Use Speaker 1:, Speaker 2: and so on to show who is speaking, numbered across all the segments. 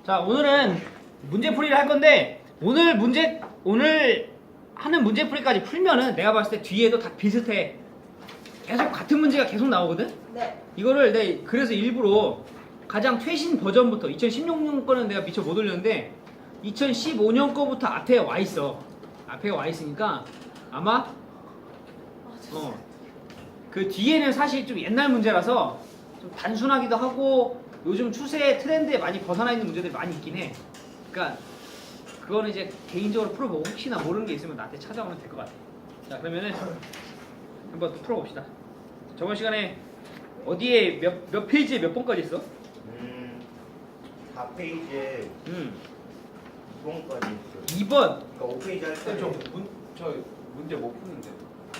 Speaker 1: 자, 오늘은 문제풀이를 할 건데 오늘 하는 문제풀이까지 풀면은 내가 봤을 때 뒤에도 다 비슷해. 계속 같은 문제가 계속 나오거든.
Speaker 2: 네.
Speaker 1: 이거를 내가 그래서 일부러 가장 최신 버전부터 2016년 거는 내가 미처 못 올렸는데 2015년 거부터 앞에 와 있어. 앞에 와 있으니까 아마 그 뒤에는 사실 좀 옛날 문제라서 좀 단순하기도 하고 요즘 추세 트렌드에 많이 벗어나 있는 문제들이 많이 있긴 해. 그러니까 그거는 이제 개인적으로 풀어보고 혹시나 모르는 게 있으면 나한테 찾아오면 될 것 같아. 자, 그러면은 한번 풀어봅시다. 저번 시간에 어디에 몇 페이지에 몇 번까지 있어?
Speaker 3: 4페이지에 2번까지 있어요.
Speaker 1: 2번.
Speaker 3: 그러니까 5페이지 할 때.
Speaker 4: 저 문제 못 푸는데.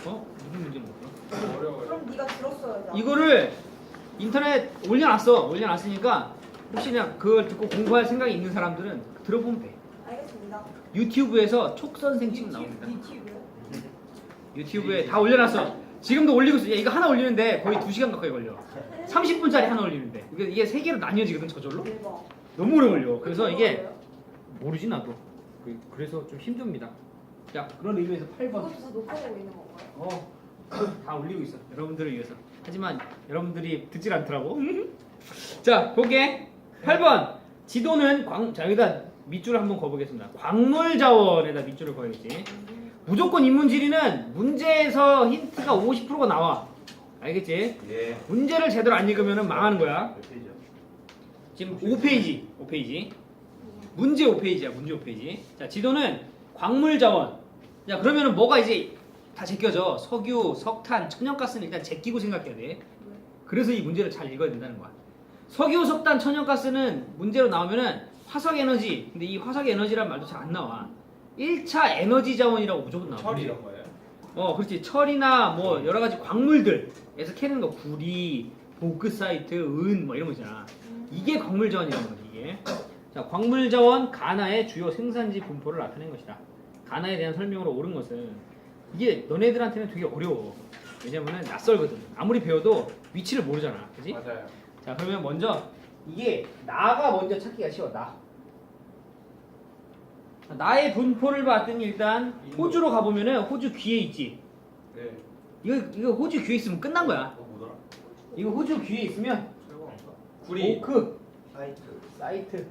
Speaker 1: 어? 무슨 문제는 못 풀어?
Speaker 4: 어려워요.
Speaker 2: 그럼 네가 들었어야지.
Speaker 1: 이거를 인터넷 올려놨으니까 혹시나 그걸 듣고 공부할 생각이 있는 사람들은 들어보면 돼.
Speaker 2: 알겠습니다.
Speaker 1: 유튜브에서 촉선생 치면 나옵니다.
Speaker 2: 유튜브요?
Speaker 1: 유튜브에 다 올려놨어. 지금도 올리고 있어. 야, 이거 하나 올리는데 거의 2시간 가까이 걸려. 30분짜리 하나 올리는데 이게 3개로 나뉘어지거든, 저절로.
Speaker 2: 대박.
Speaker 1: 너무 오래 걸려. 그래서 이게
Speaker 2: 뭐예요?
Speaker 1: 모르지 나도. 그래서 좀 힘듭니다. 자, 그런 의미에서 8번.
Speaker 2: 그것도 녹화되고 있는 건가요?
Speaker 1: 다 올리고 있어. 여러분들을 위해서. 하지만 여러분들이 듣질 않더라고. 자, 볼게. 8번. 지도는 자, 여기다 밑줄을 한번 그어보겠습니다. 광물자원에다 밑줄을 그어야겠지. 무조건 인문지리는 문제에서 힌트가 50%가 나와. 알겠지?
Speaker 3: 예.
Speaker 1: 문제를 제대로 안 읽으면 망하는 거야.
Speaker 3: 몇 페이지요?
Speaker 1: 지금 5페이지. 문제 5페이지야. 문제 5페이지. 자, 지도는 광물자원. 자, 그러면은 뭐가 이제 다 제껴져. 석유, 석탄, 천연가스는 일단 제끼고 생각해야 돼. 그래서 이 문제를 잘 읽어야 된다는 거야. 석유, 석탄, 천연가스는 문제로 나오면은 화석에너지. 근데 이 화석에너지란 말도 잘 안 나와. 1차 에너지 자원이라고 무조건 나와.
Speaker 4: 철 이런 거예요?
Speaker 1: 그렇지. 철이나 뭐 여러 가지 광물들에서 캐는 거, 구리, 보크사이트, 은 뭐 이런 거 있잖아. 이게 광물자원이라는 거지, 이게. 자, 광물자원 가나의 주요 생산지 분포를 나타낸 것이다. 가나에 대한 설명으로 옳은 것은 이게 너네들한테는 되게 어려워. 왜냐면은 낯설거든. 아무리 배워도 위치를 모르잖아. 그지?
Speaker 4: 맞아요.
Speaker 1: 자, 그러면 먼저 이게 나가 먼저 찾기가 쉬워. 나의 분포를 봤더니 일단 호주로 가보면은 호주 귀에 있지.
Speaker 4: 네.
Speaker 1: 이거 호주 귀에 있으면 끝난 거야.
Speaker 3: 뭐더라?
Speaker 1: 이거 호주 귀에 있으면
Speaker 3: 철거인가?
Speaker 4: 구리.
Speaker 1: 보크
Speaker 3: 사이트.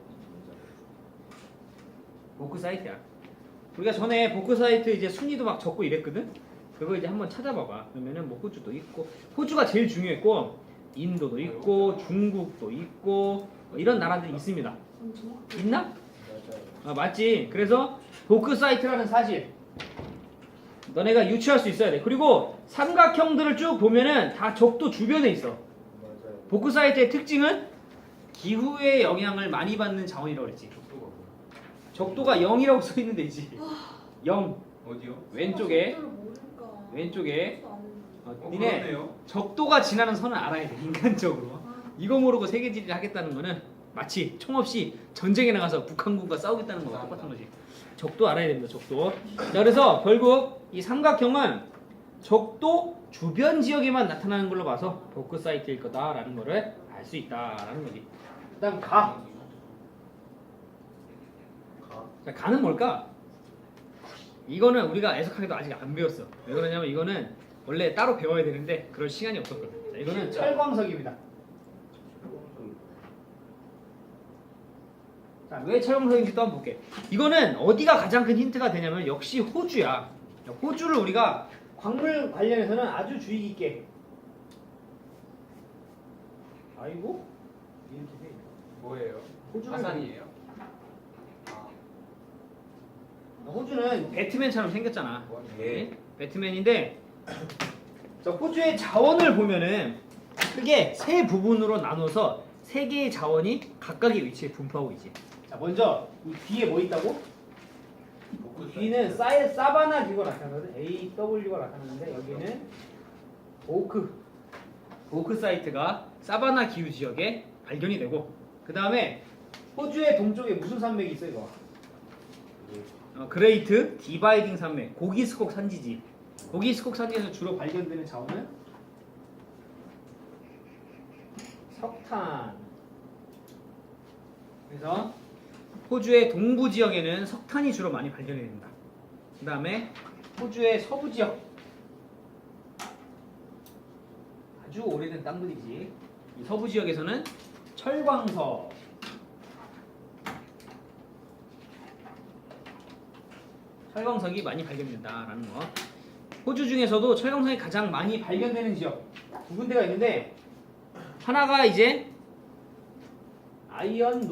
Speaker 1: 보크 사이트야. 우리가 전에 보크 사이트 이제 순위도 막 적고 이랬거든. 그거 이제 한번 찾아봐봐. 그러면은 뭐 호주도 있고, 호주가 제일 중요했고, 인도도 있고, 중국도 있고, 뭐 이런 나라들이 있습니다. 있나?
Speaker 3: 맞아요.
Speaker 1: 맞지. 그래서 보크 사이트라는 사실 너네가 유추할 수 있어야 돼. 그리고 삼각형들을 쭉 보면은 다 적도 주변에 있어.
Speaker 3: 맞아요.
Speaker 1: 보크 사이트의 특징은 기후의 영향을 많이 받는 자원이라고 그랬지.
Speaker 4: 족도가 뭐야?
Speaker 1: 적도가 0이라고 써 있는 데지. 0.
Speaker 4: 어디요?
Speaker 1: 왼쪽에
Speaker 2: 모르니까.
Speaker 1: 왼쪽에 니네
Speaker 4: 그러네요.
Speaker 1: 적도가 지나는 선을 알아야 돼. 인간적으로. 이거 모르고 세계지리를 하겠다는 거는 마치 총 없이 전쟁에 나가서 북한군과 싸우겠다는 거와 똑같은 거지. 적도 알아야 됩니다. 적도. 자, 그래서 결국 이 삼각형은 적도 주변 지역에만 나타나는 걸로 봐서 보크 사이트일 거다라는 거를 알 수 있다라는 거지. 그다음 가. 자, 가는 뭘까? 이거는 우리가 애석하게도 아직 안 배웠어. 왜 그러냐면 이거는 원래 따로 배워야 되는데 그럴 시간이 없었거든. 자, 이거는 철광석입니다. 자, 왜 철광석인지 또 한번 볼게. 이거는 어디가 가장 큰 힌트가 되냐면 역시 호주야. 호주를 우리가 광물 관련해서는 아주 주의 깊게. 아이고 이렇게 돼.
Speaker 4: 뭐예요?
Speaker 1: 호주를
Speaker 4: 화산이에요.
Speaker 1: 호주는 배트맨처럼 생겼잖아.
Speaker 3: 예.
Speaker 1: 배트맨인데 자, 호주의 자원을 보면은 크게 세 부분으로 나눠서 세 개의 자원이 각각의 위치에 분포하고 있지. 자, 먼저 이 뒤에 뭐 있다고? 뒤는 사바나 기후가 나타나거든. AW가 나타나는데 여기는 보크 사이트가 사바나 기후 지역에 발견이 되고, 그 다음에 호주의 동쪽에 무슨 산맥이 있어 이거? 그레이트 디바이딩 산맥, 고기스콕 산지지. 고기스콕 산지에서 주로 발견되는 자원은 석탄. 그래서 호주의 동부 지역에는 석탄이 주로 많이 발견이 된다. 그 다음에 호주의 서부 지역, 아주 오래된 땅들이지. 이 서부 지역에서는 철광석이 많이 발견된다라는 거. 호주 중에서도 철광석이 가장 많이 발견되는 지역 두 군데가 있는데, 하나가 이제 아이언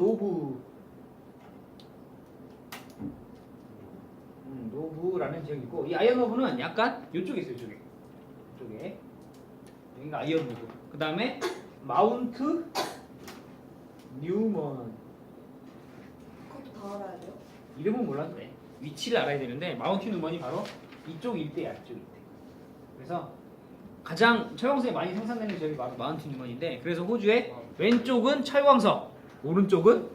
Speaker 1: 노브라는 지역이 있고, 이 아이언 노브는 약간 이쪽에 있어요. 이쪽에 여기가 아이언 노브. 그 다음에 마운트 뉴먼.
Speaker 2: 그것도 다 알아야 돼요?
Speaker 1: 이름은 몰라도 돼. 위치를 알아야 되는데, 마운트 뉴먼이 바로 이쪽 일대야. 이쪽 일대. 그래서 가장 철광석이 많이 생산되는 지역이 바로 마운트 뉴먼인데, 그래서 호주의 왼쪽은 철광석, 오른쪽은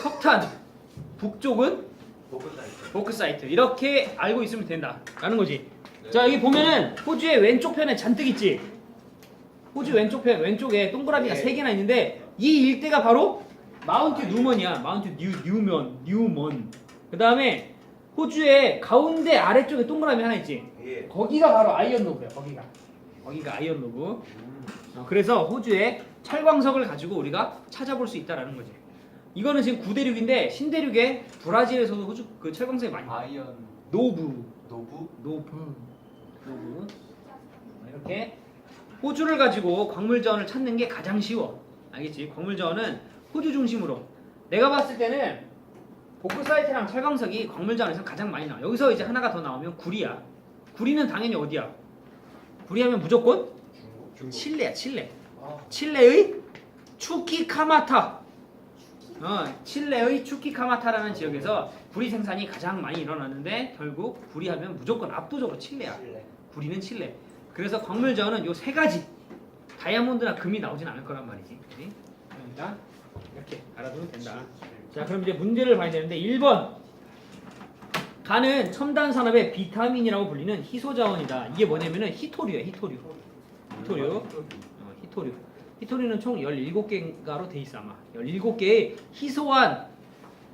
Speaker 1: 석탄, 북쪽은 보크사이트. 이렇게 알고 있으면 된다라는 거지. 자, 여기 보면은 호주의 왼쪽 편에 잔뜩 있지. 호주 왼쪽 편, 왼쪽에 동그라미가
Speaker 3: 네.
Speaker 1: 3개나 있는데, 이 일대가 바로 마운트 뉴먼이야. 마운트 뉴먼. 그 다음에 호주의 가운데 아래쪽에 동그라미 하나 있지.
Speaker 3: 예.
Speaker 1: 거기가 바로 아이언 노브야. 거기가 아이언 노브. 그래서 호주의 철광석을 가지고 우리가 찾아볼 수 있다라는 거지. 이거는 지금 구대륙인데, 신대륙에 브라질에서도 호주 그 철광석이 많이 나와.
Speaker 4: 아이언
Speaker 1: 노브.
Speaker 4: 노브?
Speaker 1: 이렇게 호주를 가지고 광물 자원을 찾는 게 가장 쉬워. 알겠지? 광물 자원은 호주 중심으로. 내가 봤을 때는 보크사이트랑 철광석이 광물 자원에서 가장 많이 나와. 여기서 이제 하나가 더 나오면 구리야. 구리는 당연히 어디야? 구리하면 무조건
Speaker 4: 중국.
Speaker 1: 칠레야, 칠레.
Speaker 3: 아,
Speaker 1: 칠레의 추키카마타. 칠레의 추키카마타라는 지역에서 구리 생산이 가장 많이 일어나는데, 결국 구리하면 무조건 압도적으로 칠레야. 구리는 칠레. 그래서 광물 자원은 요 세 가지. 다이아몬드나 금이 나오진 않을 거란 말이지. 그치? 그러니까 이렇게 알아두면 된다. 자, 그럼 이제 문제를 봐야 되는데, 1번. 간은 첨단 산업의 비타민이라고 불리는 희소 자원이다. 이게 뭐냐면은 히토류야, 히토류. 히토류는 총 17개인가로 돼 있어, 아마. 17개의 희소한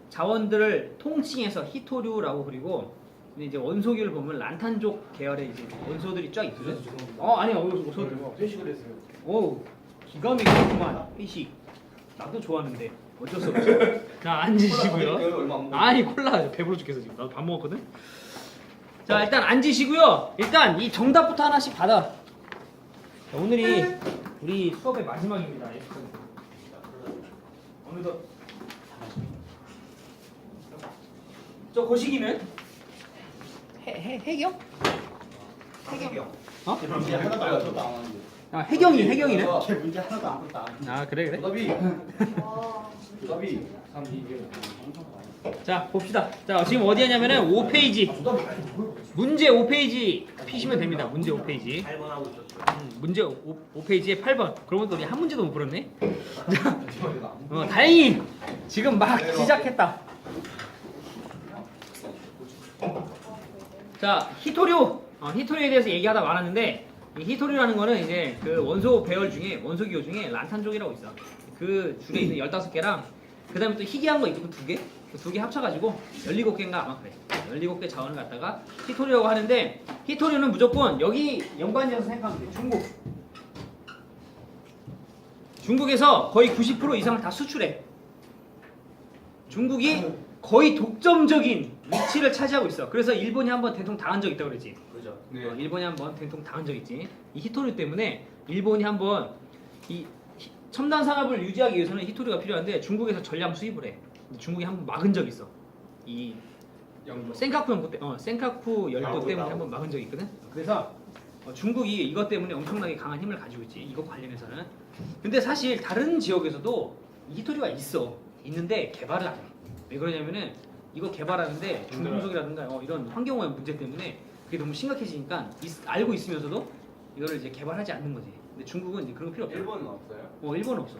Speaker 1: 자원들을 통칭해서 히토류라고 부르고, 근데 이제 원소기를 보면 란탄족 계열의 이제 원소들이 쫙 있거든. 아니야, 원소들.
Speaker 3: 회식을 했어요.
Speaker 1: 오, 기가 막히구만. 회식. 나도 좋아하는데 어쩔 수 없어. 자, 앉으시고요.
Speaker 3: 얼마 안 먹었어요.
Speaker 1: 아니, 콜라 배부러 죽겠어 지금. 나도 밥 먹었거든. 자, 일단 앉으시고요. 일단 이 정답부터 하나씩 받아. 자, 오늘이 우리 수업의 마지막입니다. 어느덧. 저 거시기는 해경? 어?
Speaker 3: 제 문제 하나도 안 풀었다 안 하는데.
Speaker 1: 아, 해경이는?
Speaker 3: 제 문제 하나도 안 풀었다 안 하는데.
Speaker 1: 아, 그래.
Speaker 3: 정답이
Speaker 2: 와.
Speaker 3: 정답이
Speaker 1: 자, 봅시다. 자, 지금 어디 하냐면은 5페이지. 문제 5페이지 피시면 됩니다. 문제 5페이지.
Speaker 3: 8번 하고 있었어요.
Speaker 1: 문제 5페이지에 8번. 그러면 또 우리 한 문제도 못 풀었네. 자, 다행히 지금 막 시작했다. 자, 히토류에 대해서 얘기하다 말았는데, 이 히토류라는 거는 이제 그 원소 배열 중에, 원소 기호 중에 란탄족이라고 있어. 그 줄에 있는 15개랑, 그 다음에 또 희귀한 거 있고 2개? 그 2개 합쳐가지고 17개인가 아마 그래. 17개 자원을 갖다가 히토류라고 하는데, 히토류는 무조건 여기 연관지어서 생각하면 돼. 중국에서 거의 90% 이상을 다 수출해. 중국이 거의 독점적인 위치를 차지하고 있어. 그래서 일본이 한번 된통 당한 적 있다고 그러지.
Speaker 3: 그죠.
Speaker 4: 네.
Speaker 1: 일본이 한번 된통 당한 적 있지. 이 히토류 때문에 일본이 한번 이 첨단 산업을 유지하기 위해서는 히토류가 필요한데, 중국에서 전량 수입을 해. 근데 중국이 한번 막은 적 있어. 이 센카쿠 연구 때, 센카쿠 열도 때문에 한번 막은 적이 있거든. 그래서 중국이 이것 때문에 엄청나게 강한 힘을 가지고 있지. 이거 관련해서는. 근데 사실 다른 지역에서도 이 히토류가 있는데 개발을 안 해. 왜 그러냐면은 이거 개발하는데 중금속이라든가 이런 환경오염 문제 때문에 그게 너무 심각해지니까 알고 있으면서도 이거를 이제 개발하지 않는 거지. 근데 중국은 이제 그런 거 필요 없어.
Speaker 4: 일본은 없어요?
Speaker 1: 일본은 없어.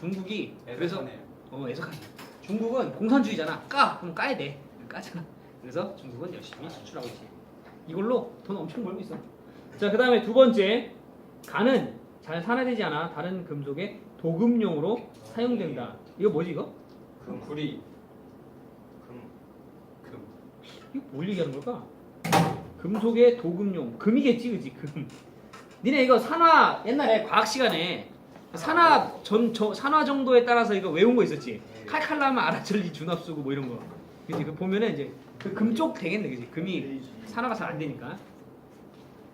Speaker 1: 중국이 그래서
Speaker 4: 애석하네요.
Speaker 1: 애석하지. 중국은 공산주의잖아. 그럼 까야 돼. 까잖아. 그래서 중국은 열심히 수출하고 있지. 이걸로 돈 엄청 벌고 있어. 자, 그 다음에 두 번째, 간은 잘 산화되지 않아 다른 금속의 도금용으로 사용된다. 이거 뭐지 이거?
Speaker 4: 구리. 금.
Speaker 1: 이거 뭘 얘기하는 걸까? 금속의 도금용 금이겠지 그지 금. 니네 이거 산화 옛날에 과학 시간에 산화 정도에 따라서 이거 외운 거 있었지. 칼칼라면 아라철리 준합수고 뭐 이런 거. 그지 그 보면은 이제 그 금 쪽 되겠네 그지 금이 산화가 잘 안 되니까.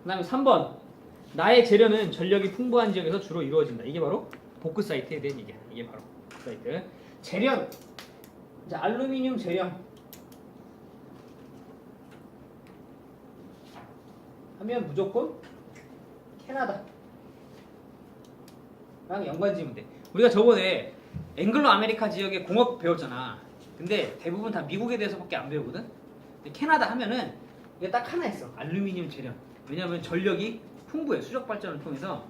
Speaker 1: 그다음에 3번 나의 재련은 전력이 풍부한 지역에서 주로 이루어진다. 이게 바로 보크 사이트에 대한 얘기야. 이게 바로 보크 사이트. 재련. 자 알루미늄 재련. 하면 무조건 캐나다. 랑 연관 지으면 돼. 우리가 저번에 앵글로 아메리카 지역의 공업 배웠잖아. 근데 대부분 다 미국에 대해서밖에 안 배우거든. 근데 캐나다 하면은 이게 딱 하나 있어. 알루미늄 재련. 왜냐하면 전력이 풍부해. 수력 발전을 통해서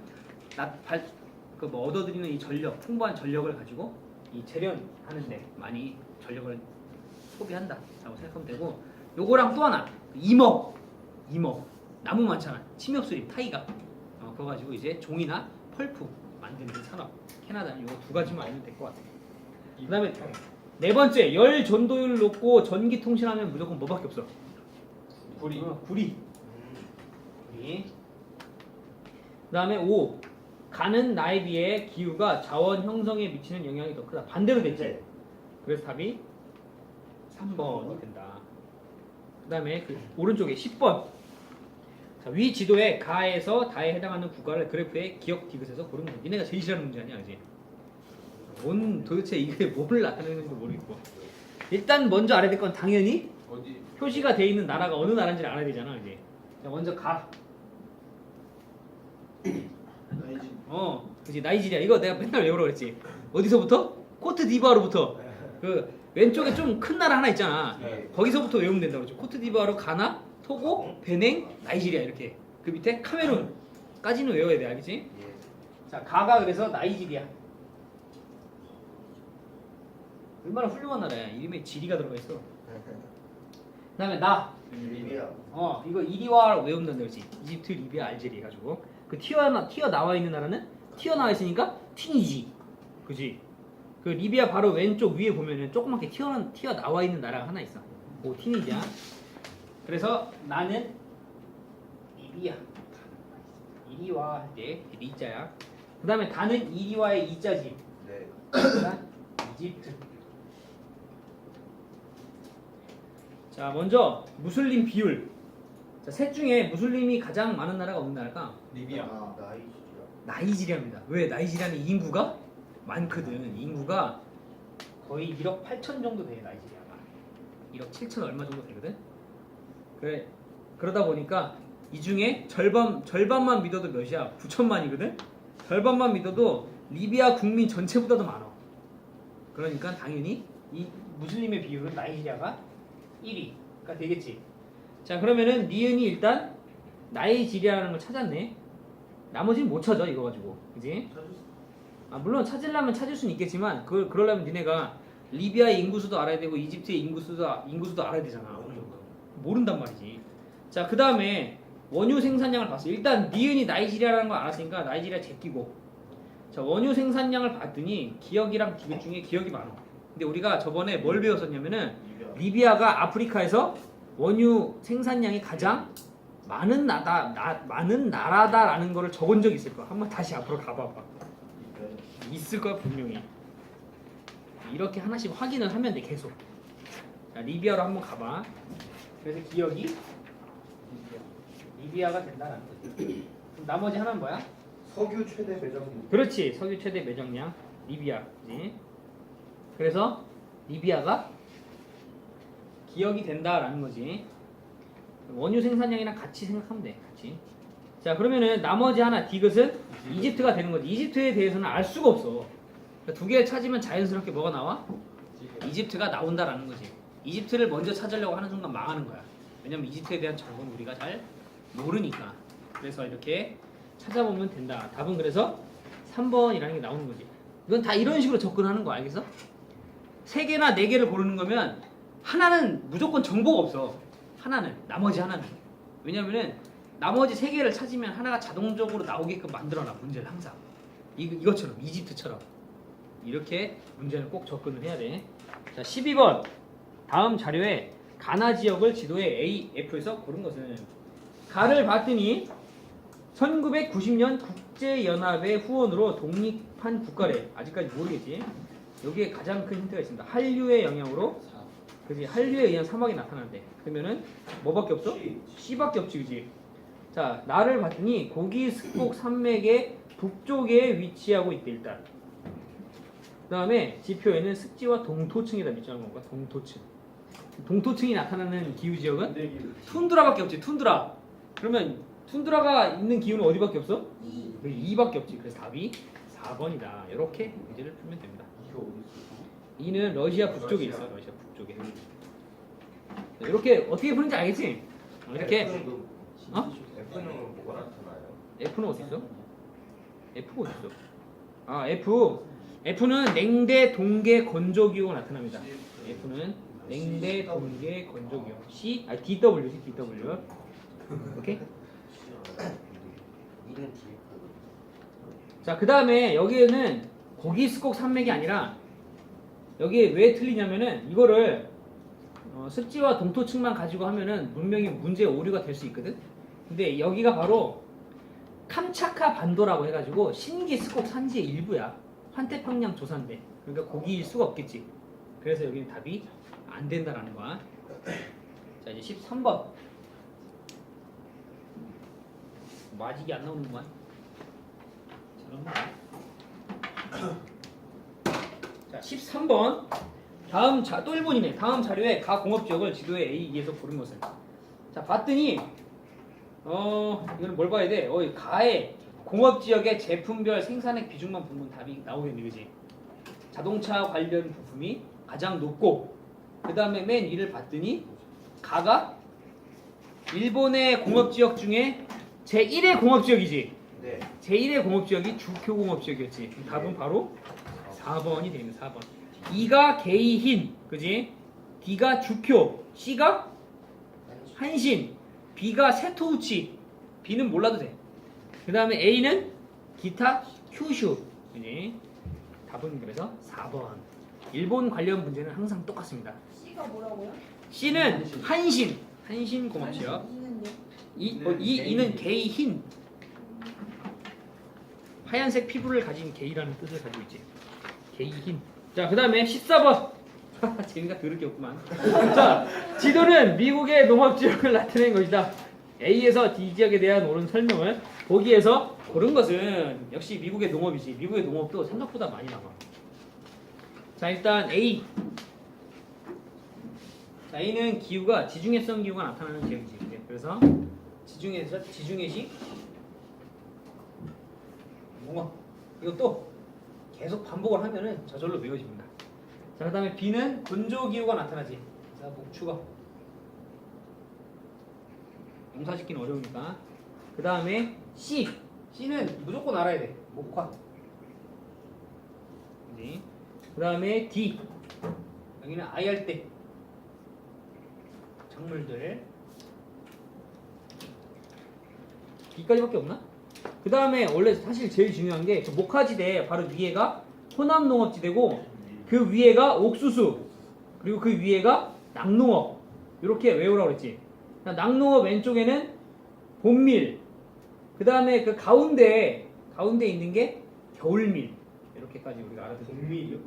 Speaker 1: 뭐 얻어들이는 이 전력, 풍부한 전력을 가지고 이 재련하는데 많이 전력을 소비한다라고 생각하면 되고. 요거랑 또 하나 이목. 나무 많잖아. 침엽수립, 타이가. 그거 가지고 이제 종이나 펄프 만드는 산업. 캐나다는 요거 두 가지만 알면 될 것 같아. 그다음에 네 번째 열 전도율 높고 전기 통신하면 무조건 뭐밖에 없어.
Speaker 4: 구리.
Speaker 1: 구리. 그다음에 5. 가는 나에 비해 기후가 자원 형성에 미치는 영향이 더 크다. 반대로 됐지. 그래서 답이 3번이 된다. 그다음에 그 오른쪽에 10번. 자, 위 지도에 가에서 다에 해당하는 국가를 그래프의 기억 디귿에서 고르면 돼. 니네가 제일 싫어하는 문제 아니야, 그지? 뭔 도대체 이게 뭘 나타내는지 모르겠고. 일단 먼저 알아야 될 건 당연히
Speaker 4: 어디?
Speaker 1: 표시가 돼 있는 나라가 어느 나라인지를 알아야 되잖아, 그지? 자, 먼저 가. 그지 나이지리아. 이거 내가 맨날 외우라고 그랬지. 어디서부터? 코트 디부아르부터. 그 왼쪽에 좀 큰 나라 하나 있잖아.
Speaker 4: 네.
Speaker 1: 거기서부터 외우면 된다고 그랬죠. 코트 디부아르, 가나, 토고, 베냉, 나이지리아 이렇게. 그 밑에 카메룬까지는 외워야 돼, 알겠지? 자, 가가 그래서 나이지리아. 얼마나 훌륭한 나라야. 이름에 지리가 들어가 있어. 그다음에 나.
Speaker 3: 리비아.
Speaker 1: 이거 이리와 외운다는 거지. 이집트, 리비아, 알제리 해가지고 그 튀어 나와 있는 나라는 튀어 나와 있으니까 튀니지, 그지? 그 리비아 바로 왼쪽 위에 보면은 조그맣게 튀어 나와 있는 나라가 하나 있어. 오 튀니지야. 그래서 나는 리비아. 이리와 할 때 리자야. 그다음에 다는 이리와의 이자지.
Speaker 3: 네.
Speaker 1: 그다음 이집트. 자 먼저 무슬림 비율. 자, 셋 중에 무슬림이 가장 많은 나라가 어느 나라일까?
Speaker 4: 리비아.
Speaker 3: 나이지리아.
Speaker 1: 나이지리아입니다. 왜? 나이지리아는 인구가 많거든. 인구가 거의 1억 8천 정도 돼. 나이지리아가 1억 7천 얼마 정도 되거든. 그래 그러다 보니까 이 중에 절반만 믿어도 몇이야? 9천만이거든. 절반만 믿어도 리비아 국민 전체보다도 많아. 그러니까 당연히 이 무슬림의 비율은 나이지리아가 1위가 되겠지. 자 그러면은 니은이 일단 나이지리아라는 걸 찾았네. 나머지는 못 찾아 이거 가지고, 그지? 물론 찾으려면 찾을 수는 있겠지만 그러려면 니네가 리비아의 인구수도 알아야 되고 이집트의 인구수도 알아야 되잖아. 모른단 말이지. 자 그 다음에 원유 생산량을 봤어. 일단 니은이 나이지리아라는 걸 알았으니까 나이지리아 제끼고. 자 원유 생산량을 봤더니 기억이랑 디귿 중에 기억이 많아. 근데 우리가 저번에 뭘 배웠었냐면은 리비아가 아프리카에서 원유 생산량이 가장 많은 나라다라는 거를 적은 적이 있을 거야. 한번 다시 앞으로 가봐봐. 있을 거야 분명히. 이렇게 하나씩 확인을 하면 돼 계속. 자 리비아로 한번 가봐. 그래서 기억이 리비아가 된다는 거지. 그럼 나머지 하나는 뭐야?
Speaker 3: 석유 최대 배정량.
Speaker 1: 그렇지. 석유 최대 매정량 리비아지. 그래서 리비아가 기억이 된다라는 거지. 원유 생산량이랑 같이 생각하면 돼. 같이. 자 그러면은 나머지 하나 디귿은 이집트가 되는 거지. 이집트에 대해서는 알 수가 없어. 그러니까 두 개를 찾으면 자연스럽게 뭐가 나와? 이집트가 나온다라는 거지. 이집트를 먼저 찾으려고 하는 순간 망하는 거야. 왜냐면 이집트에 대한 정보는 우리가 잘 모르니까. 그래서 이렇게 찾아보면 된다. 답은 그래서 3번이라는 게 나오는 거지. 이건 다 이런 식으로 접근하는 거 알겠어? 3개나 4개를 고르는 거면 하나는 무조건 정보가 없어. 하나는. 나머지 하나는. 왜냐면은 나머지 3개를 찾으면 하나가 자동적으로 나오게끔 만들어놔. 문제를 항상. 이것처럼. 이집트처럼. 이렇게 문제는 꼭 접근을 해야 돼. 자, 12번. 다음 자료에 가나 지역을 지도에 AF에서 고른 것은 가를 봤더니 1990년 국제연합의 후원으로 독립한 국가래. 아직까지 모르겠지. 여기에 가장 큰 힌트가 있습니다. 한류의 영향으로, 그지? 한류에 의한 사막이 나타난대. 그러면은 뭐밖에 없어? C밖에 없지, 그지? 자, 나를 봤더니 고기 습곡 산맥의 북쪽에 위치하고 있대 일단. 그 다음에 지표에는 습지와 동토층이다 밑줄한 건가? 동토층. 동토층이 나타나는 기후 지역은 툰드라밖에 없지. 툰드라. 그러면 툰드라가 있는 기후는 어디밖에 없어? 2밖에 없지. 그래서 답이 4번이다. 이렇게 문제를 풀면 됩니다.
Speaker 3: 이거 어디 있어?
Speaker 1: 2는 러시아 북쪽에 있어. 러시아 북쪽에. 이렇게 어떻게 푸는지 알겠지? 이렇게. 어?
Speaker 3: F는 뭐가 나타나요?
Speaker 1: F는 어디 있어? F가 어디 있어? 아, F는 냉대 동계 건조 기후가 나타납니다. F는 냉대 동계 건조 기후. C, DW지, DW. 오케이?
Speaker 3: 이는 기획하고.
Speaker 1: 자, 그 다음에 여기에는 고기 습곡 산맥이 아니라 여기 왜 틀리냐면은 이거를 습지와 동토층만 가지고 하면은 분명히 문제에 오류가 될 수 있거든. 근데 여기가 바로 캄차카 반도라고 해가지고 신기 습곡 산지의 일부야. 환태평양 조산대. 그러니까 고기일 수가 없겠지. 그래서 여기는 답이 안 된다라는 거야. 자, 이제 13번. 마직이 안 나오는구만. 자, 13번. 또 1번이네. 다음 자료에 가 공업지역을 지도에 A에서 고른 것은. 자, 봤더니 이거는 뭘 봐야 돼? 가의 공업지역의 제품별 생산액 비중만 보면 답이 나오겠네, 그지? 자동차 관련 부품이 가장 높고, 그 다음에 맨 위를 봤더니 가가 일본의 공업지역 중에 제1의 공업지역이지.
Speaker 3: 네.
Speaker 1: 제1의 공업지역이 주쿄공업지역이었지. 그럼 답은 바로 4번이 됩니다. 4번. E가 게이힌, 그지? D가 주쿄, C가 한신, B가 세토우치. B는 몰라도 돼. 그 다음에 A는 기타 큐슈. 그지? 답은 그래서 4번. 일본 관련 문제는 항상 똑같습니다.
Speaker 2: C가 뭐라고요?
Speaker 1: C는 한신 공업지역.
Speaker 2: E는요?
Speaker 1: 이는 게이흰. 하얀색 피부를 가진 게이라는 뜻을 가지고 있지. 게이흰. 자, 그 다음에 14번. 재미가 더럽게 없구만. 자, 지도는 미국의 농업지역을 나타낸 것이다. A에서 D 지역에 대한 옳은 설명을 보기에서 고른 것은 역시 미국의 농업이지. 미국의 농업도 생각보다 많이 나와. 자, 일단 A. 자, A는 기후가 지중해성 기후가 나타나는 지역이지. 그래서 지중해시 농업. 이것도 계속 반복을 하면은 저절로 외워집니다. 자, 그 다음에 B는 건조 기후가 나타나지. 자, 목축어. 농사짓기는 어려우니까. 그 다음에 C는 무조건 알아야 돼. 목화. 그 다음에 D. 여기는 아열대. 작물들. B까지밖에 없나? 그 다음에 원래 사실 제일 중요한 게 그 목화지대 바로 위에가 호남농업지대고 그 위에가 옥수수 그리고 그 위에가 낙농업 이렇게 외우라고 그랬지. 낙농업 왼쪽에는 봄밀 그 다음에 그 가운데 있는 게 겨울밀 이렇게까지 우리가 알아듣는.
Speaker 3: 봄밀이요?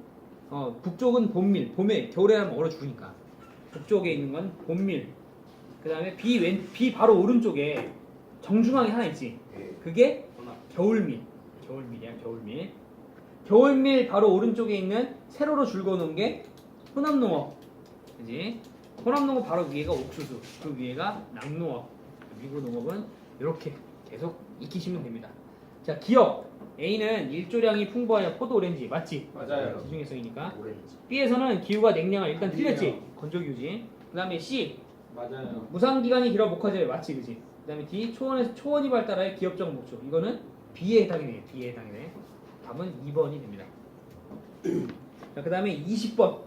Speaker 1: 북쪽은 봄밀 봄에 겨울에 하면 얼어 죽으니까 북쪽에 있는 건 봄밀. 그 다음에 B 바로 오른쪽에 정중앙에 하나 있지.
Speaker 3: 네.
Speaker 1: 그게 겨울밀. 겨울밀이야, 겨울밀. 겨울밀 바로 오른쪽에 있는 세로로 줄거 놓은 게 호남농업. 그지? 호남농업 바로 위에가 옥수수. 그 위에가 낙농업. 미국 농업은 이렇게 계속 익히시면 됩니다. 자, 기억. A는 일조량이 풍부하여 포도 오렌지. 맞지?
Speaker 4: 맞아요.
Speaker 1: 지중해성이니까.
Speaker 3: 오렌지.
Speaker 1: B에서는 기후가 냉량을 일단 틀렸지? 건조기후지. 그 다음에 C.
Speaker 4: 맞아요.
Speaker 1: 무상기간이 길어 목화제. 맞지? 그지? 그 다음에 D. 초원이 발달하여 기업적 목적. 이거는 B에 해당이 돼. B에 해당이 돼. 답은 2번이 됩니다. 자, 그 다음에 20번.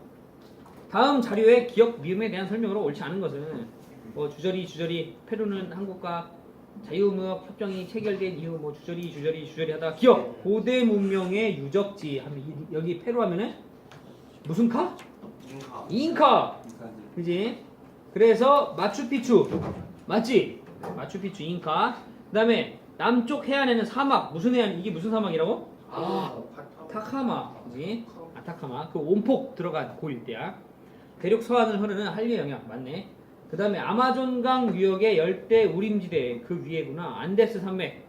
Speaker 1: 다음 자료의 기억 미음에 대한 설명으로 옳지 않은 것은 뭐 주저리 페루는 한국과 자유무역 협정이 체결된 이후 뭐 주저리 하다가 기억 고대 문명의 유적지 하면 여기 페루 하면은 무슨 카?
Speaker 3: 인카.
Speaker 1: 잉카. 그지? 그래서 마추픽추 맞지? 마추픽추 잉카. 그다음에 남쪽 해안에는 사막 무슨 해안 이게 무슨 사막이라고? 타카마. 그지? 아타카마. 그 온폭 들어간 고 일대야. 대륙 서안을 흐르는 한류 영역 맞네. 그다음에 아마존강 유역의 열대 우림지대 그 위에구나. 안데스 산맥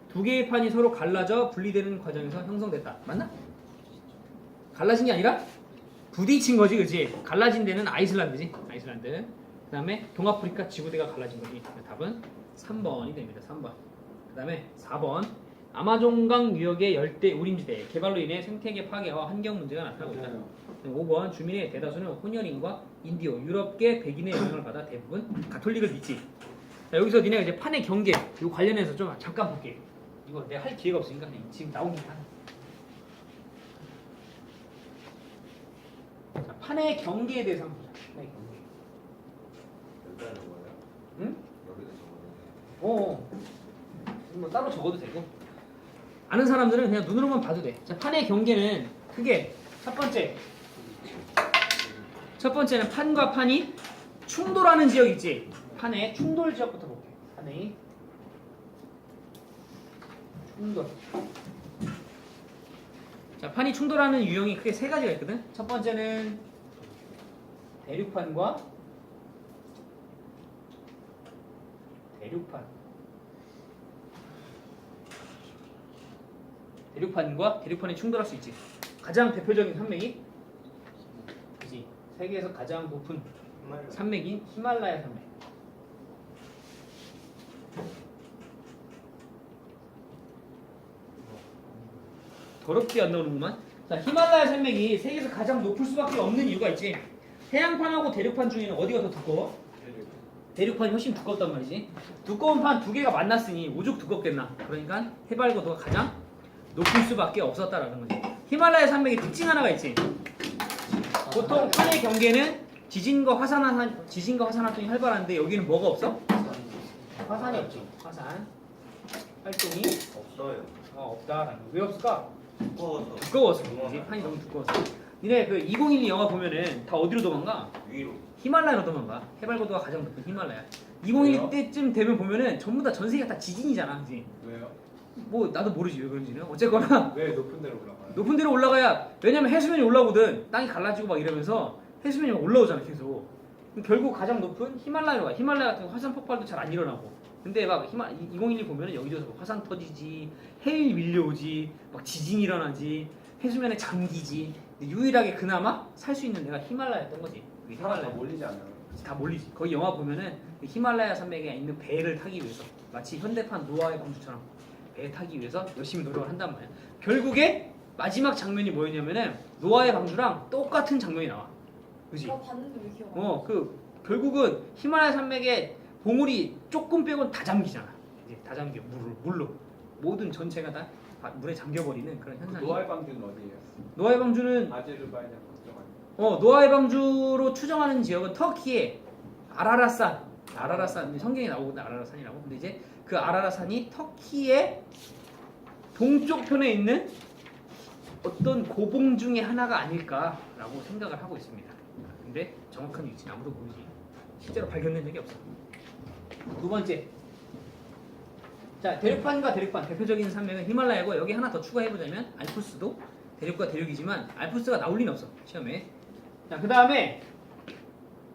Speaker 1: 두 개의 판이 서로 갈라져 분리되는 과정에서 형성됐다. 맞나? 갈라진 게 아니라 부딪힌 거지, 그렇지? 갈라진 데는 아이슬란드지, 아이슬란드. 그다음에 동아프리카 지구대가 갈라진 거지. 답은 3번이 됩니다. 3번. 그다음에 4번. 아마존강 유역의 열대 우림지대 개발로 인해 생태계 파괴와 환경 문제가 나타나고 있다. 5번. 주민의 대다수는 혼혈인과 인디오, 유럽계 백인의 영향을 받아 대부분 가톨릭을 믿지. 자, 여기서 니네가 이제 판의 경계 요 관련해서 좀 잠깐 볼게. 이거 내가 할 기회가 없으니까 그냥 지금 나오긴 하네. 자, 판의 경계에 대해서 한번 보자. 판의 경계.
Speaker 3: 여기다 적어요?
Speaker 1: 응?
Speaker 3: 여기다 적어요.
Speaker 1: 뭐 따로 적어도 되고. 아는 사람들은 그냥 눈으로만 봐도 돼. 자, 판의 경계는 크게 첫 번째는 판과 판이 충돌하는 지역 있지. 판의 충돌 지역부터 볼게. 판의 충돌. 자, 판이 충돌하는 유형이 크게 세 가지가 있거든. 첫 번째는 대륙판과 대륙판이 충돌할 수 있지. 가장 대표적인 산맥이 그지. 세계에서 가장 높은 산맥인 히말라야 산맥. 더럽게 안 나오는구만. 자, 히말라야 산맥이 세계에서 가장 높을 수밖에 없는 이유가 있지. 해양판하고 대륙판 중에는 어디가 더 두꺼워? 대륙판이 훨씬 두껍단 말이지. 두꺼운 판 두 개가 만났으니 오죽 두껍겠나. 그러니까 해발고도가 가장 높을 수밖에 없었다라는 거지. 히말라야 산맥의 특징 하나가 있지. 보통 판의 경계는 지진과 화산 활동이 활발한데 여기는 뭐가 없어? 화산이 없지. 화산 활동이
Speaker 3: 없어요.
Speaker 1: 없다라는 거. 왜 없을까?
Speaker 3: 두꺼워서.
Speaker 1: 그지? 판이 너무 두꺼워서. 니네 그 2012 영화 보면은 다 어디로 도망가?
Speaker 3: 위로.
Speaker 1: 히말라야로 도망가. 해발고도가 가장 높은 히말라야. 2012 때쯤 되면 보면은 전부 다 전 세계가 다 지진이잖아, 그지?
Speaker 4: 왜요?
Speaker 1: 뭐 나도 모르지 왜 그런지는. 어쨌거나
Speaker 4: 왜 높은 데로 올라가요?
Speaker 1: 높은 데로 올라가야, 왜냐면 해수면이 올라오거든. 땅이 갈라지고 막 이러면서 해수면이 막 올라오잖아 계속. 그럼 결국 가장 높은 히말라야로 가. 히말라야 같은 화산 폭발도 잘 안 일어나고. 근데 막 2012 보면은 여기저기서 화산 터지지, 해일 밀려오지, 막 지진 일어나지, 해수면에 잠기지. 근데 유일하게 그나마 살 수 있는 데가 히말라야였던 거지. 그게
Speaker 4: 사람 다
Speaker 1: 히말라야.
Speaker 4: 몰리지 않아요?
Speaker 1: 다 몰리지. 거기 영화 보면은 그 히말라야 산맥에 있는 배를 타기 위해서 마치 현대판 노아의 방주처럼 배 타기 위해서 열심히 노력을 한단 말이야. 결국에 마지막 장면이 뭐였냐면은 노아의 방주랑 똑같은 장면이 나와. 그지?
Speaker 2: 나 봤는데 왜 기억 안 나?
Speaker 1: 그 결국은 히말라야 산맥에 봉우리 조금 빼곤 다 잠기잖아. 이제 다 잠겨 물로 모든 전체가 다 물에 잠겨버리는 그런 현상이.
Speaker 4: 노아의 방주는 어디예요?
Speaker 1: 노아의 방주는
Speaker 4: 아제르바이잔 걱정하는.
Speaker 1: 노아의 방주로 추정하는 지역은 터키의 아라라산 성경에 나오거든. 아라라산이라고. 근데 이제 그 아라라산이 터키의 동쪽 편에 있는 어떤 고봉 중에 하나가 아닐까라고 생각을 하고 있습니다. 근데 정확한 위치는 아무도 모르지. 실제로 발견된 적이 없어. 두 번째. 자, 대륙판과 대륙판 대표적인 산맥은 히말라야고, 여기 하나 더 추가해보자면 알프스도 대륙과 대륙이지만 알프스가 나올 리는 없어 시험에. 자, 그 다음에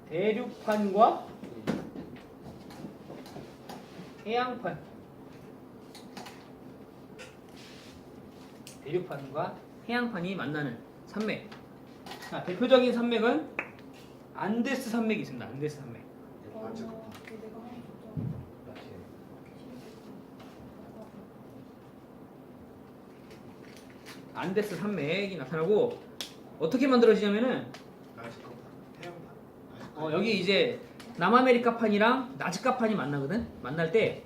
Speaker 1: 대륙판과 해양판. 대륙판과 해양판이 만나는 산맥. 자, 대표적인 산맥은 안데스 산맥이 있습니다. 안데스 산맥.
Speaker 2: 그거 내가 하나 줬잖아.
Speaker 1: 안데스 산맥이 나타나고 어떻게 만들어지냐면은 여기 이제 남아메리카판이랑 나즈카판이 만나거든. 만날 때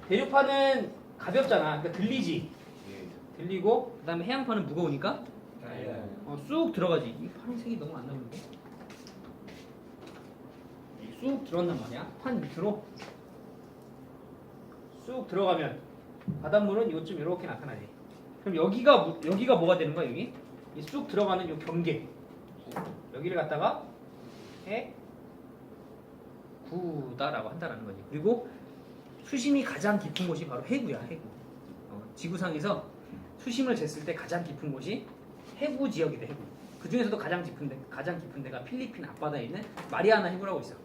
Speaker 1: 대륙판은 가볍잖아. 그러니까 들리지. 들리고 그다음에 해양판은 무거우니까 쑥 들어가지. 이 파란색이 너무 안 나오는데. 쑥 들어간단 말이야. 판 밑으로 쑥 들어가면 바닷물은 요쯤 이렇게 나타나지. 그럼 여기가 뭐가 되는 거야 여기? 이 쑥 들어가는 요 경계 여기를 갖다가 해구다라고 한다라는 거지. 그리고 수심이 가장 깊은 곳이 바로 해구야 해구. 지구상에서 수심을 쟀을 때 가장 깊은 곳이 해구 지역이다 해구. 그 중에서도 가장 깊은 데가 필리핀 앞바다에 있는 마리아나 해구라고 있어.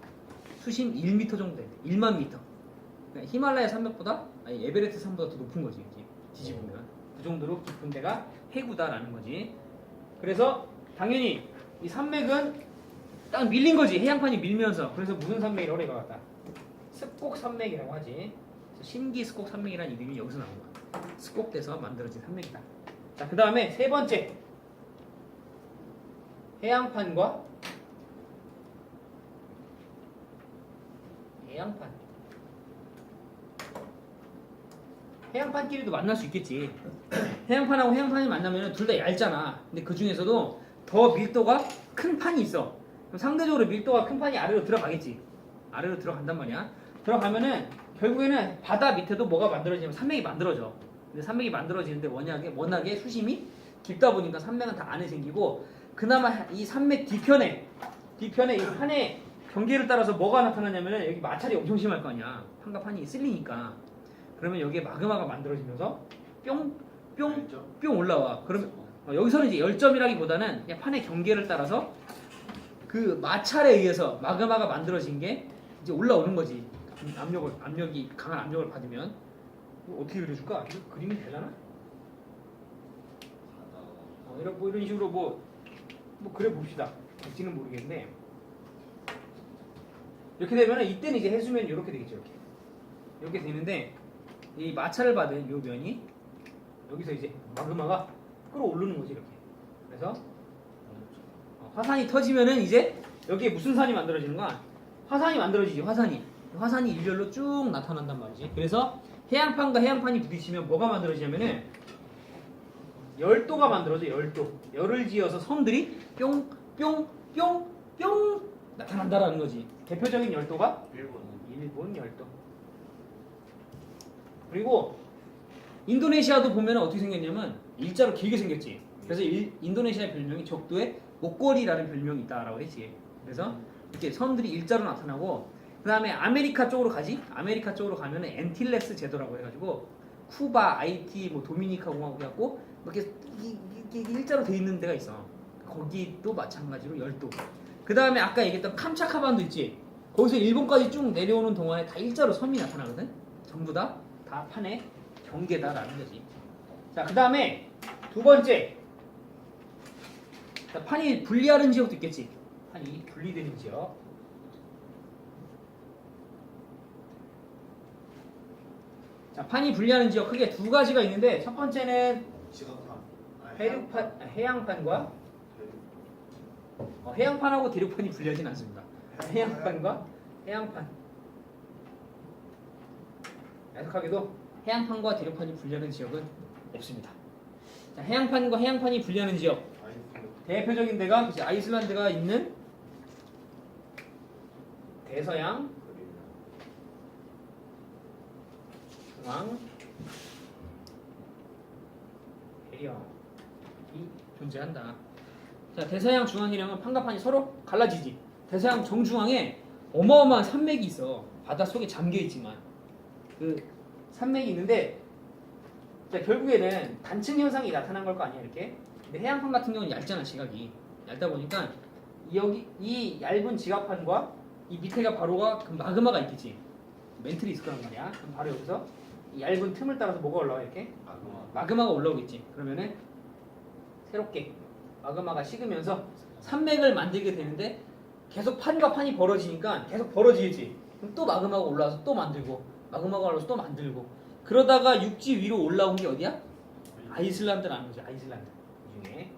Speaker 1: 수심 1m 정도 돼. 1만 미터. 그러니까 히말라야 산맥보다 아니 에베레스트 산보다 더 높은 거지 이렇게 뒤집으면. 그 정도로 깊은 데가 해구다라는 거지. 그래서 당연히 이 산맥은 딱 밀린 거지. 해양판이 밀면서. 그래서 무슨 산맥이라고 얘가 같다. 습곡 산맥이라고 하지. 신기 습곡 산맥이라는 이름이 여기서 나온 거야. 습곡돼서 만들어진 산맥이다. 자, 그 다음에 세 번째 해양판 해양판끼리도 만날 수 있겠지. 해양판하고 해양판이 만나면 둘 다 얇잖아. 근데 그 중에서도 더 밀도가 큰 판이 있어. 그럼 상대적으로 밀도가 큰 판이 아래로 들어가겠지. 아래로 들어간단 말이야. 들어가면은 결국에는 바다 밑에도 뭐가 만들어지면 산맥이 만들어져. 근데 산맥이 만들어지는데 워낙에 수심이 깊다 보니까 산맥은 다 안에 생기고, 그나마 이 산맥 뒤편에 이 판의 경계를 따라서 뭐가 나타나냐면은 여기 마찰이 엄청 심할 거 아니야. 판과 판이 쓸리니까. 그러면 여기에 마그마가 만들어지면서 뿅 올라와. 그러면 여기서는 이제 열점이라기보다는 그냥 판의 경계를 따라서 그 마찰에 의해서 마그마가 만들어진 게 이제 올라오는 거지. 압력이 강한 압력을 받으면. 어떻게 그려줄까? 이거 그림이 되려나? 이런 식으로 뭐 그려 봅시다. 될지는 모르겠는데 이렇게 되면 이때는 이제 해수면이 이렇게 되겠죠. 이렇게 되는데 이 마찰을 받은 요 면이 여기서 이제 마그마가 끌어오르는 거지 이렇게. 그래서 화산이 터지면은 이제 여기에 무슨 산이 만들어지는 거야? 화산이 만들어지지. 화산이 일렬로 쭉 나타난단 말이지. 그래서 해양판과 해양판이 부딪히면 뭐가 만들어지냐면은 열도가 만들어져. 열을 지어서 섬들이 뿅 나타난다라는 거지. 대표적인 열도가 일본 열도. 그리고 인도네시아도 보면 어떻게 생겼냐면 일자로 길게 생겼지. 그래서 인도네시아의 별명이 적도의 목걸이라는 별명이 있다라고 했지. 그래서 이렇게 섬들이 일자로 나타나고, 그 다음에 아메리카 쪽으로 가지. 아메리카 쪽으로 가면은 엔틸레스 제도라고 해가지고 쿠바, 아이티, 도미니카 공화국이 갖고 이렇게 일자로 돼 있는 데가 있어. 거기도 마찬가지로 열도. 그 다음에 아까 얘기했던 캄차카반도 있지. 거기서 일본까지 쭉 내려오는 동안에 다 일자로 섬이 나타나거든. 전부 다 판의 경계다라는 거지. 자, 그 다음에 두 번째, 자, 판이 분리하는 지역도 있겠지. 판이 분리되는 지역. 자, 판이 분리하는 지역 크게 두 가지가 있는데, 첫 번째는 해양판과 해양판하고 대륙판이 분리하진 않습니다. 해양판과 해양판. 애석하게도 해양판과 대륙판이 분리하는 지역은 없습니다. 자, 해양판과 해양판이 분리하는 지역. 대표적인 데가 이제 아이슬란드가 있는 대서양, 중앙, 해령이 존재한다. 자, 대서양 중앙해령은 판과 판이 서로 갈라지지. 대서양 정중앙에 어마어마한 산맥이 있어. 바닷속에 잠겨있지만 그 산맥이 있는데, 자, 결국에는 단층 현상이 나타난 걸 거 아니야 이렇게. 근데 해양판 같은 경우는 얇잖아. 지각이 얇다 보니까 여기 이 얇은 지각판과 이 밑에가 바로가 그 마그마가 있겠지. 멘틀이 있을 거란 말이야. 그럼 바로 여기서 이 얇은 틈을 따라서 뭐가 올라와 이렇게? 마그마가 올라오겠지. 그러면은 새롭게 마그마가 식으면서 산맥을 만들게 되는데, 계속 판과 판이 벌어지니까 계속 벌어지겠지. 그럼 또 마그마가 올라와서 또 만들고, 마그마가 올라와서 또 만들고, 그러다가 육지 위로 올라온 게 어디야? 아이슬란드라는 거지. 아이슬란드 중에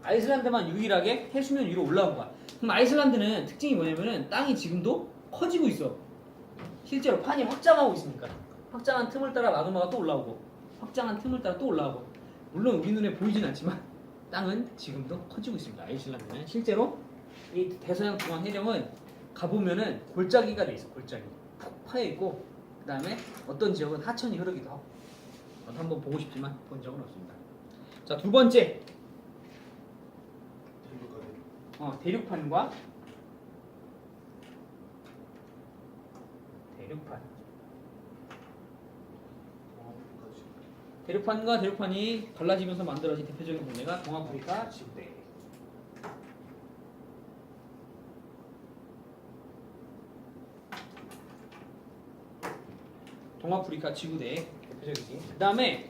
Speaker 1: 아이슬란드만 유일하게 해수면 위로 올라온 거야. 그럼 아이슬란드는 특징이 뭐냐면은 땅이 지금도 커지고 있어. 실제로 판이 확장하고 있으니까. 확장한 틈을 따라 마그마가 또 올라오고, 확장한 틈을 따라 또 올라오고. 물론 우리 눈에 보이진 않지만 땅은 지금도 커지고 있습니다. 아이슬란드는 실제로 이 대서양 중앙 해령은 가보면은 골짜기가 돼 있어. 골짜기 푹 파여 있고 그다음에 어떤 지역은 하천이 흐르기도 하고. 저도 한번 보고 싶지만 본 적은 없습니다. 자, 두 번째 대륙판과 대륙판과 대륙판이 갈라지면서 만들어진 대표적인 동네가 동아프리카 지구대. 동아프리카 지구대 대표적이지. 그 다음에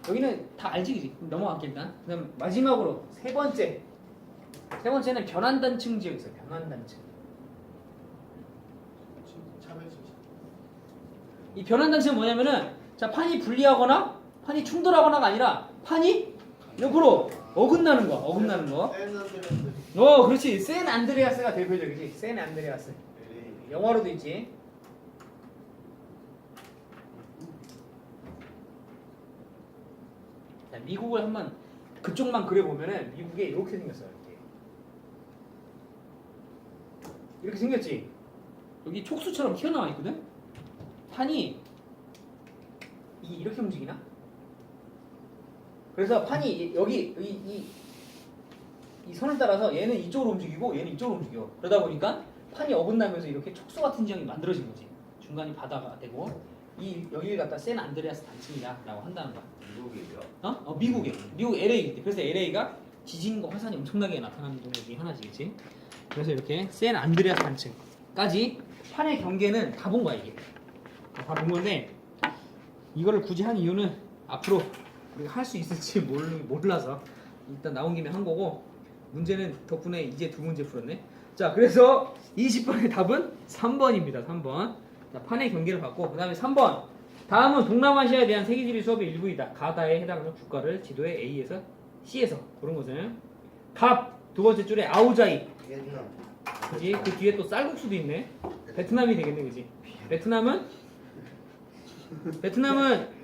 Speaker 1: 여기는 다 알지, 그지? 넘어갔겠다. 그 다음 마지막으로 세 번째는 변환단층 지역 있어요. 변환단층. 이 변환단층은 뭐냐면은 자, 판이 분리하거나 판이 충돌하거나가 아니라 판이 옆으로 어긋나는 거야. 어긋나는 거. 그렇지. 샌 안드레아스가 대표적이지. 샌 안드레아스. 영화로도 있지. 자, 미국을 한번 그쪽만 그려보면은 미국에 이렇게 생겼어요. 이렇게 생겼지. 여기 촉수처럼 튀어나와 있거든. 판이 이렇게 움직이나? 그래서 판이 여기 이 선을 따라서 얘는 이쪽으로 움직이고 얘는 이쪽으로 움직여. 그러다 보니까 판이 어긋나면서 이렇게 촉수 같은 지형이 만들어진 거지. 중간이 바다가 되고 여기를 갖다 샌 안드레아스 단층이다라고 한다는 거야.
Speaker 3: 미국이요?
Speaker 1: 미국 LA. 그래서 LA가 지진과 화산이 엄청나게 나타나는 동네 중에 하나지. 그래서 이렇게 샌 안드레아스 단층까지 판의 경계는 다 본 거야 이게. 다 본 건데 이거를 굳이 한 이유는 앞으로 우리가 할 수 있을지 몰라서 일단 나온 김에 한 거고 문제는 덕분에 이제 두 문제 풀었네. 자, 그래서 20번의 답은 3번입니다. 3번. 자, 판의 경계를 받고 그 다음에 3번. 다음은 동남아시아에 대한 세계지리 수업의 일부이다. 가다에 해당하는 국가를 지도에 A에서 C에서 고른 것은 갑 두 번째 줄에 아우자이. 그지? 그 뒤에 또 쌀국수도 있네. 베트남이 되겠네, 그지? 베트남은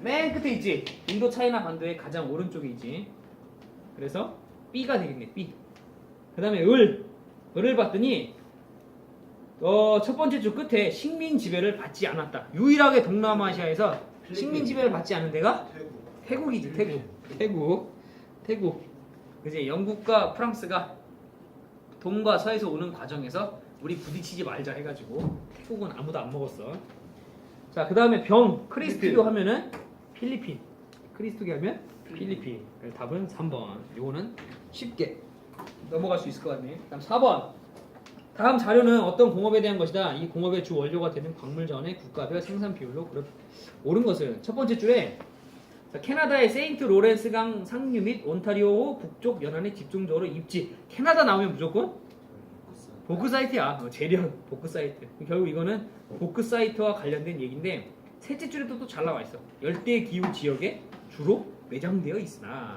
Speaker 1: 맨 끝에 있지. 인도 차이나 반도의 가장 오른쪽에 있지. 그래서 B가 되겠네. B. 그다음에 을을 봤더니 첫 번째 줄 끝에 식민 지배를 받지 않았다. 유일하게 동남아시아에서 식민 지배를 받지 않은 데가 태국이지. 태국. 그지? 영국과 프랑스가 동과 서에서 오는 과정에서 우리 부딪히지 말자 해가지고 태국은 아무도 안 먹었어. 자, 그 다음에 크리스티교 하면은 필리핀. 크리스티교 하면 필리핀. 그래서 답은 3번. 요거는 쉽게 넘어갈 수 있을 것 같네. 다음 4번. 다음 자료는 어떤 공업에 대한 것이다. 이 공업의 주 원료가 되는 광물자원의 국가별 생산 비율로 옳은 것은 첫 번째 줄에 캐나다의 세인트 로렌스강 상류 및 온타리오 북쪽 연안에 집중적으로 입지. 캐나다 나오면 무조건 보크사이트야. 재련 보크사이트. 결국 이거는 보크사이트와 관련된 얘기인데 셋째 줄에도 또 잘 나와 있어. 열대 기후 지역에 주로 매장되어 있으나